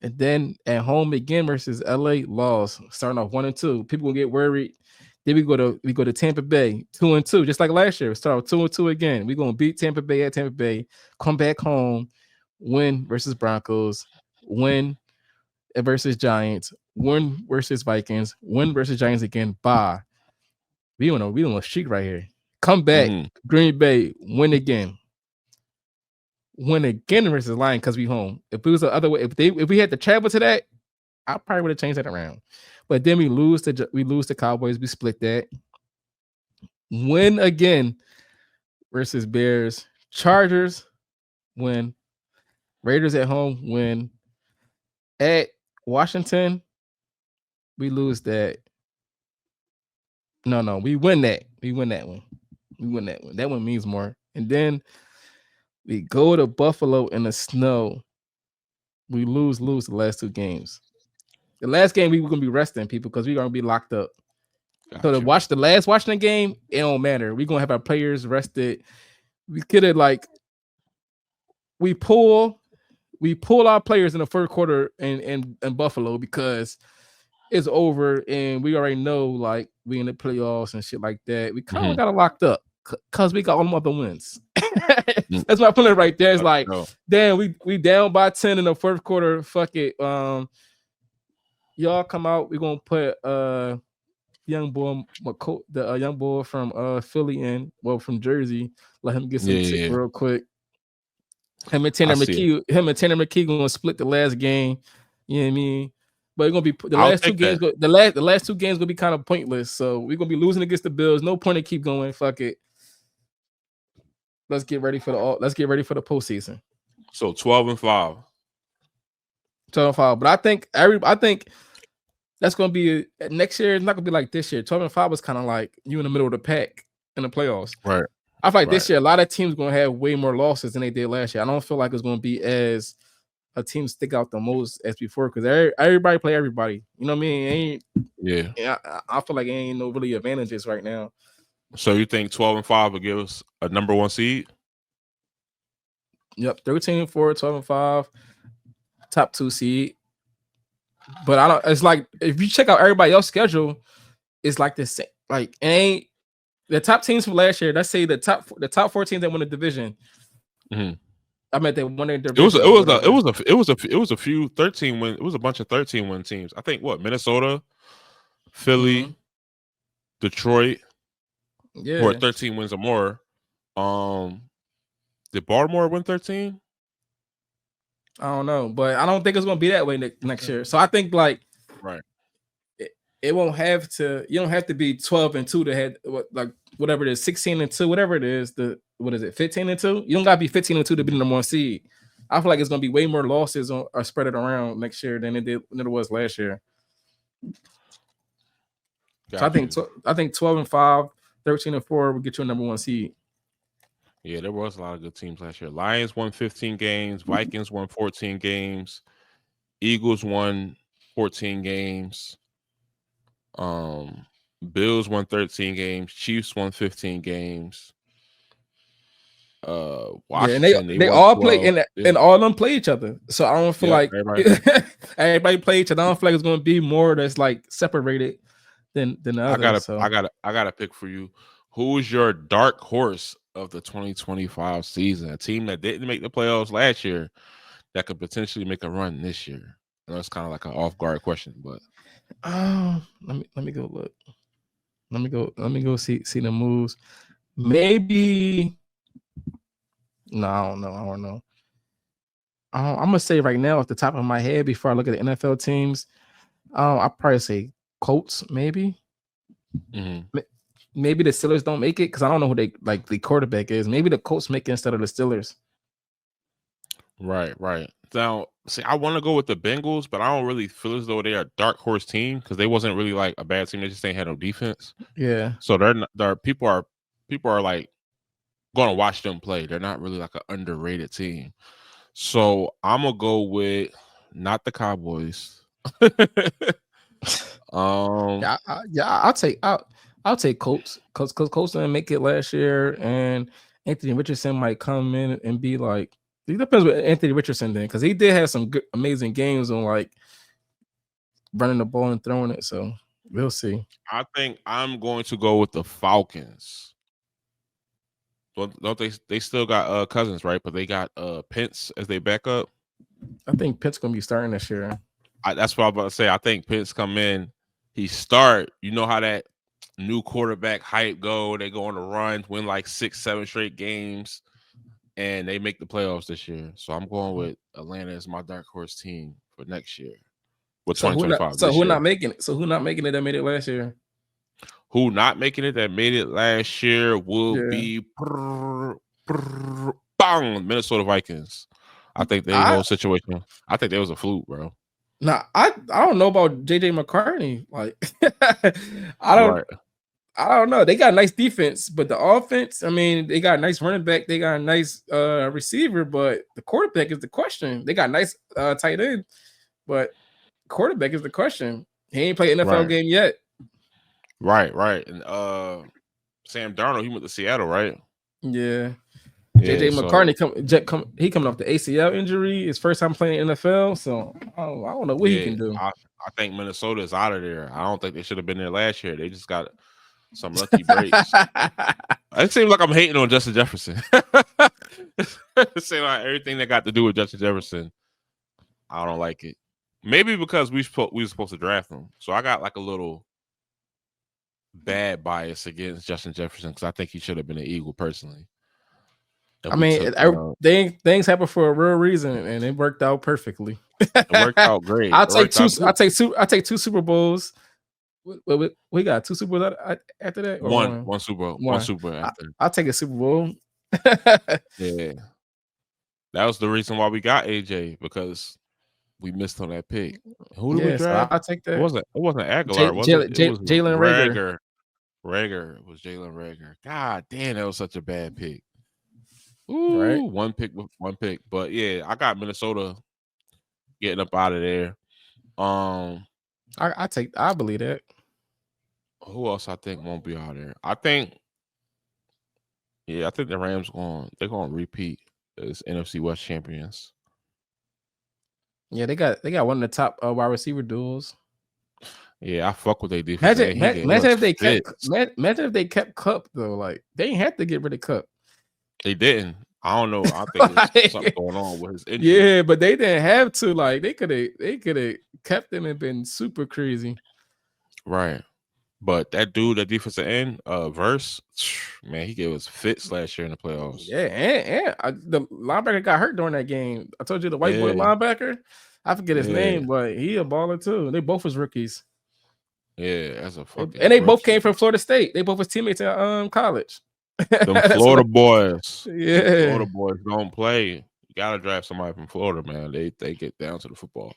And then at home again versus LA loss. Starting off 1 and 2. People will get worried. Then we go to Tampa Bay 2 and 2, just like last year. Start off 2 and 2 again. We're gonna beat Tampa Bay at Tampa Bay. Come back home, win versus Broncos, win versus Giants, win versus Vikings, win versus Giants again. Bye. We on a streak right here. Come back, Green Bay, win again. Win again versus Lions because we home. If it was the other way, if we had to travel to that, I probably would have changed that around. But then we lose the Cowboys. We split that. Win again versus Bears. Chargers win. Raiders at home win. At Washington, we lose that. No, we win that. We win that one. That one means more. And then we go to Buffalo in the snow. We lose the last 2 games. The last game we were gonna be resting people because we're gonna be locked up. Gotcha. So to watch the last Washington game, it don't matter. We're gonna have our players rested. We could have we pull our players in the first quarter in Buffalo because it's over and we already know we in the playoffs and shit like that. We kind of got it locked up because we got all them other wins. That's my feeling right there. It's damn, we down by 10 in the first quarter. Fuck it. Y'all come out. We're gonna put young boy from Philly from Jersey. Let him get some tip real quick. Him and Tanner McKee gonna split the last game. You know what I mean? But it's gonna be the last 2 games. The last 2 games gonna be kind of pointless. So we're gonna be losing against the Bills. No point to keep going. Fuck it. Let's get ready for the postseason. So 12-5. 12-5. But I think that's gonna be next year. It's not gonna be like this year. 12-5 was kind of like you in the middle of the pack in the playoffs. Right. I feel like Right. this year a lot of teams gonna have way more losses than they did last year. I don't feel like it's gonna be as a team stick out the most as before because everybody play everybody. You know what I mean? Ain't Yeah. I feel like it ain't no really advantages right now. So you think 12-5 will give us a number 1 seed? Yep, 13-4, 12-5, top 2 seed. But I don't. It's like if you check out everybody else's schedule, it's like the same. Like it ain't the top teams from last year. Let's say the top 4 teams that won the division. Mm-hmm. I meant they won their It was division or whatever. a few 13 win. It was a bunch of 13 win teams. I think Minnesota, Philly, Detroit, who are Yeah, 13 wins or more. Did Baltimore win 13? I don't know, but I don't think it's gonna be that way next year. So I think like Right. it won't have to. You don't have to be 12-2 to head like whatever it is, 16-2, whatever it is. What is it, 15-2? You don't gotta be 15-2 to be the number 1 seed. I feel like it's gonna be way more losses are spread it around next year than it was last year. So I think 12-5, 13-4 will get you a number 1 seed. Yeah, there was a lot of good teams last year. Lions won 15 games. Vikings won 14 games. Eagles won 14 games. Bills won 13 games. Chiefs won 15 games. Washington, They won all play 12. and all of them play each other. So I don't feel like everybody play each other. I don't feel like it's gonna be more that's like separated than the others. So I got a pick for you. Who is your dark horse of the 2025 season? A team that didn't make the playoffs last year that could potentially make a run this year. I know it's kind of like an off guard question, but let me go look. Let me go see the moves. Maybe no, I don't know. I'm gonna say right now off the top of my head before I look at the NFL teams. I'll probably say Colts, maybe. mm-hmm. Maybe the Steelers don't make it because I don't know who they like the quarterback is. Maybe the Colts make it instead of the Steelers. Right. Now, see, I want to go with the Bengals, but I don't really feel as though they're a dark horse team because they wasn't really like a bad team. They just ain't had no defense. Yeah. So people are like going to watch them play. They're not really like an underrated team. So I'm gonna go with not the Cowboys. I'll take Colts because Colts didn't make it last year, and Anthony Richardson might come in and be like. It depends what Anthony Richardson did because he did have some good, amazing games on like running the ball and throwing it. So we'll see. I think I'm going to go with the Falcons. Don't they still got Cousins, right? But they got Pence as they backup. I think Pitt's gonna be starting this year. That's what I'm about to say. I think Pence come in, he start. You know how that new quarterback hype go. They go on a run, win like 6-7 straight games, and they make the playoffs this year. So I'm going with Atlanta as my dark horse team for next year. With 2025. Who not making it? So who not making it that made it last year? Who not making it that made it last year will be Minnesota Vikings. I think they whole situation. I think there was a fluke, bro. Nah, I don't know about JJ McCartney. Like I don't know. They got a nice defense, but the offense, I mean, they got a nice running back, they got a nice receiver, but the quarterback is the question. They got a nice tight end, but quarterback is the question. He ain't played NFL game yet. Right. And Sam Darnold, he went to Seattle, right? Yeah. JJ McCartney he coming off the ACL injury. His first time playing NFL, so I don't know what he can do. I think Minnesota is out of there. I don't think they should have been there last year. They just got some lucky breaks. It seems like I'm hating on Justin Jefferson. It seems like everything that got to do with Justin Jefferson, I don't like it. Maybe because we were supposed to draft him, so I got like a little bad bias against Justin Jefferson because I think he should have been an Eagle personally. I mean, things happen for a real reason, and it worked out perfectly. It worked out great. I take 2 Super Bowls. We got 2 Super Bowls after that. Or one Super Bowl. One Super Bowl after. I'll take a Super Bowl. Yeah, that was the reason why we got AJ because we missed on that pick. Who did we draft? So I'll take that. It wasn't Aguilar, was it? Jalen Reagor. Rager was Jalen Rager. God damn, that was such a bad pick. Right. Ooh, one pick with one pick. But yeah, I got Minnesota getting up out of there. I believe that. Who else I think won't be out there? I think the Rams they're gonna repeat as NFC West champions. Yeah, they got one of the top wide receiver duels. Yeah, I fuck with their defense. Imagine if they kept Cup though. Like they ain't have to get rid of Cup. They didn't. I don't know. I think there's something going on with his injury. Yeah, but they didn't have to. Like they could have kept him and been super crazy. Right. But that dude, that defensive end, Verse, man, he gave us fits last year in the playoffs. Yeah, and the linebacker got hurt during that game. I told you the white boy linebacker. I forget his name, but he a baller too. They both was rookies. Yeah, that's a fucking. And they both came from Florida State. They both was teammates in college. Them Florida boys. Yeah, them Florida boys don't play. You gotta draft somebody from Florida, man. They get down to the football.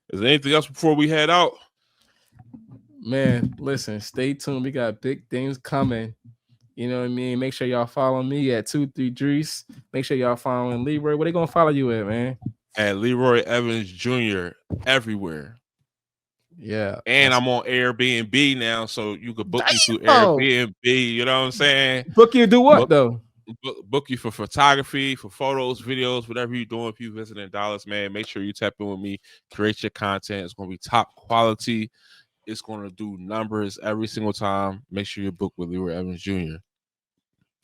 Is there anything else before we head out? Man, listen, stay tuned. We got big things coming. You know what I mean? Make sure y'all follow me at 23 Drese. Make sure y'all following Leroy. Where they gonna follow you at, man? At Leroy Evans Jr. everywhere. Yeah. And I'm on Airbnb now, so you could book me through Airbnb. You know what I'm saying? Book you do what though? Book you for photography, for photos, videos, whatever you're doing. If you visiting Dallas, man, make sure you tap in with me. Create your content. It's gonna be top quality. It's going to do numbers every single time. Make sure you book with Leroy Evans Jr.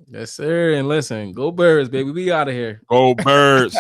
Yes, sir. And listen, go Birds, baby. We out of here. Go Birds.